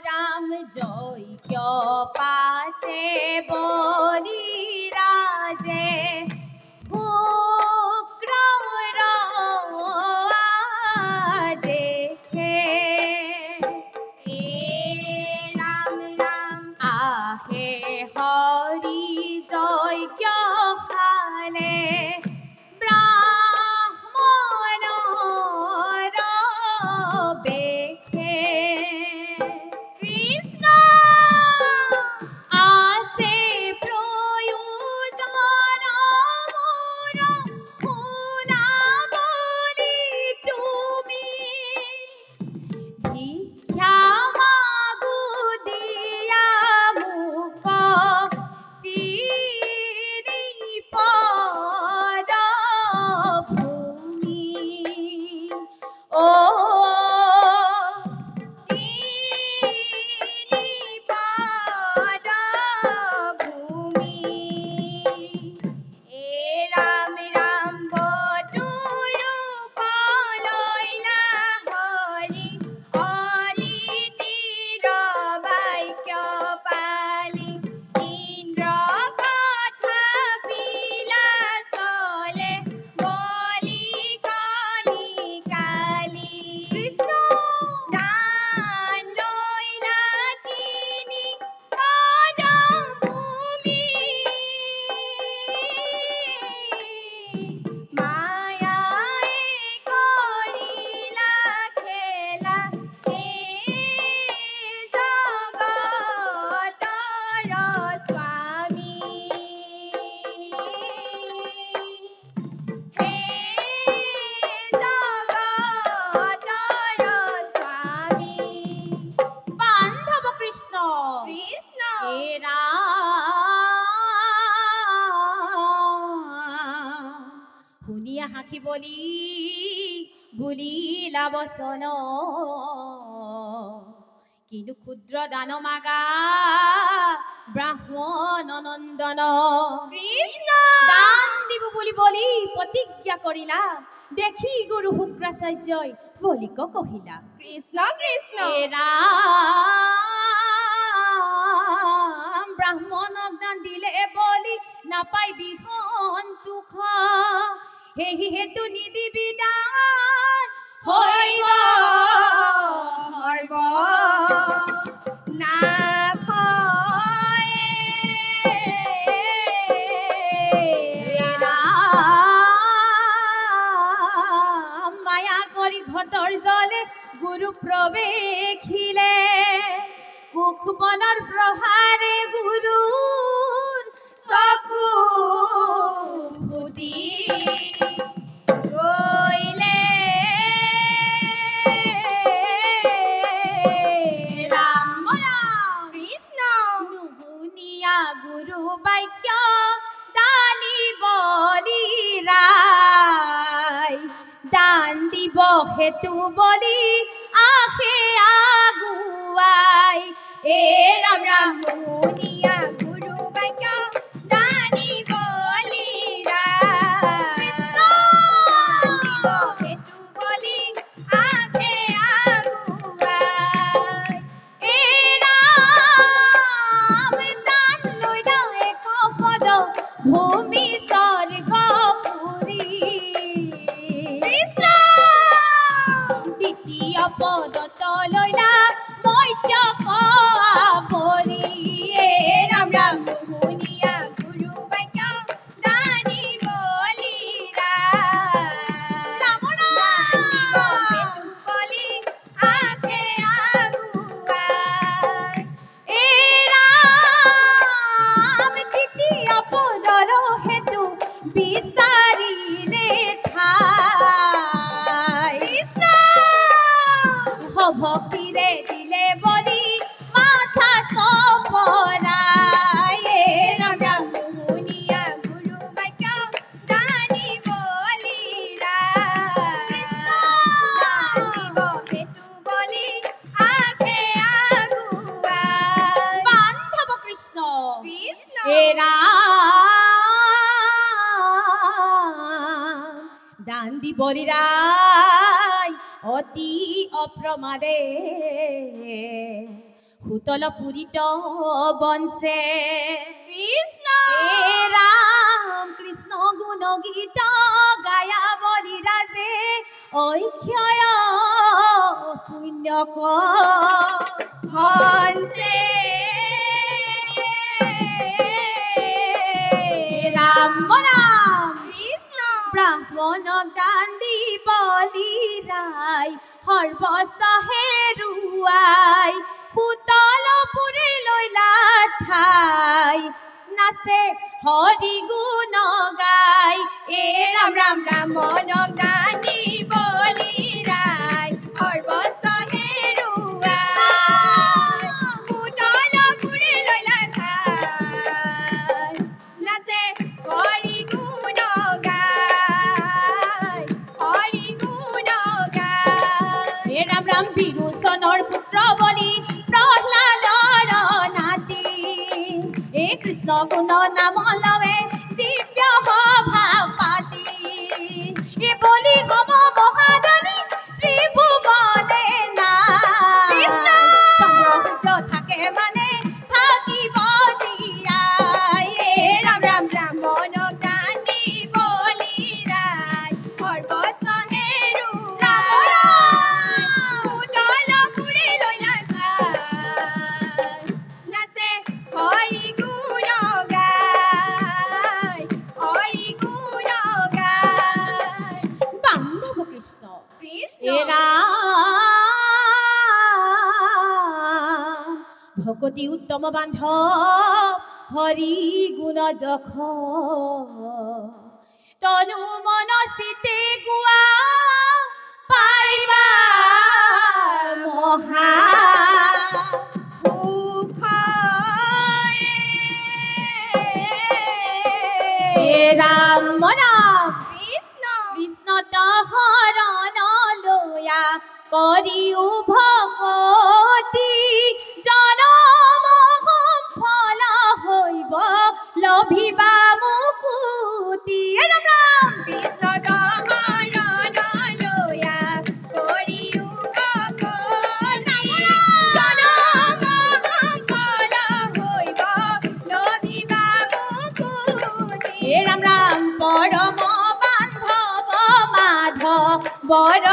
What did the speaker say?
রাম জৈক্য পাঠে বলি রাজে দেখে রাম রাম আহে হরি যজ্ঞ হালে ব্রাহ্মণ বেখে কৃষ্ণ আসে প্রয়োজন মোর ভোলা বলি তুমি ভিক্ষা মাগু দিয়া মুখ তিনি পদ ভূমি ও শুনিয়া হাঁকি বলি বুলিলা বচন কিন্তু ক্ষুদ্র দান মাগা ব্ৰাহ্মণ নন্দন কৃষ্ণ দান দিব বুলি বলি প্ৰতিজ্ঞা কৰিলা দেখি গুৰু শুক্ৰাচাৰ্যই বলিক কহিলা কৃষ্ণ কৃষ্ণ ৰাম ব্ৰাহ্মণক দান দিলে বলি নাপাই বিহন দুখ হেহি হেতু নিদিবি দান হইব হৰ্ব মায়া কৰি ঘটৰ জলে গুৰু প্ৰৱেশিলে মুখ বনৰ প্ৰহাৰে গুৰুৰ চকু ফুটি গৈলে ৰাম ৰাম কৃষ্ণ নুশুনিয়া গুৰু বাক্য দানি বলি ৰাই দান দিব হেতু বলি আহে আগুৱাই ৰাম ৰাম নুশুনিয়া গুৰু বাক্য দানি বলি ৰাই হেতু বলি আহে আগুৱাই ৰাম দান লৈলা এক পদ ভূমি স্বৰ্গ পুৰী দ্বিতীয় পদত লৈলা মধ্য ভৰি ৰাম ৰাম নুশুনিয়া গুৰু বাক্য দানি বলি ৰাম হেতু বলি আহে আগুৱাই ৰাম তৃতীয় পদৰ হেতু বিচাৰিলে ঠাই ভক্তিৰে দিলে বলি মাথা চপৰাই ৰাম ৰাম নুশুনিয়া গুৰু বাক্য দানি বলি হেতু বলি আহে আগুৱাই বান্ধৱ কৃষ্ণ দান দি বলি ৰাই অতি অপ্ৰমাদে ভূতল পুরিত বংশে কৃষ্ণ রাম কৃষ্ণ গুণ গীত গায়া বলি রাজে ঐক্ষয় পুণ্যক হংসে রাম রাম কৃষ্ণ ব্রাহ্মণ গান্ধী বলি রাই সর্বস্ব হেৰুৱাই ভূতল পুৰি লৈলা ঠাই নাচে হৰি গুণ গাই এ ৰাম ৰাম ৰাম মন গান্ধী বলি ৰায় সৰ্বস্ব হেৰুৱাই ভূতল পুৰি লৈলা ঠাই নাচে হৰি গুণ গায় হৰি গুণ গায় হে ৰাম ৰাম বিৰোচনৰ পুত্ৰ বলি প্ৰহ্লাদৰ নাতি এই কৃষ্ণ গুণ নাম লৱে দিব্য সভা পাতি এই বলি হব মহাদানী ত্ৰিভুৱনে নাই চন্দ্ৰ সূৰ্য থাকে মানে থাকিব জীয়াই এ ৰাম ৰাম ৰাম মন গান্ধী বলি ৰায় সৰ্বস্ব হেৰুৱাই ভূতল পুৰি লৈলা ঠাই নাচে হৰি গুণ গায় হৰি গুণ গায় বান্ধৱ কৃষ্ণ কৃষ্ণ এৰা ভকতি উত্তম বান্ধৱ হৰি গুণ যখ তনু মন চিতে গোৱা পাইবা মহা ৰাম ৰাম কৃষ্ণ কৃষ্ণ শৰণ লয়া কৰিও ভকতি জনম সফল হৈব লভিবা মুকুতি ৰাম ৰাম কৃষ্ণ শৰণ লয়া কৰিও ভকতি জনম সফল হৈব লভিবা মুকুতি হে ৰাম ৰাম পৰম বান্ধৱ মাধৱ বৰ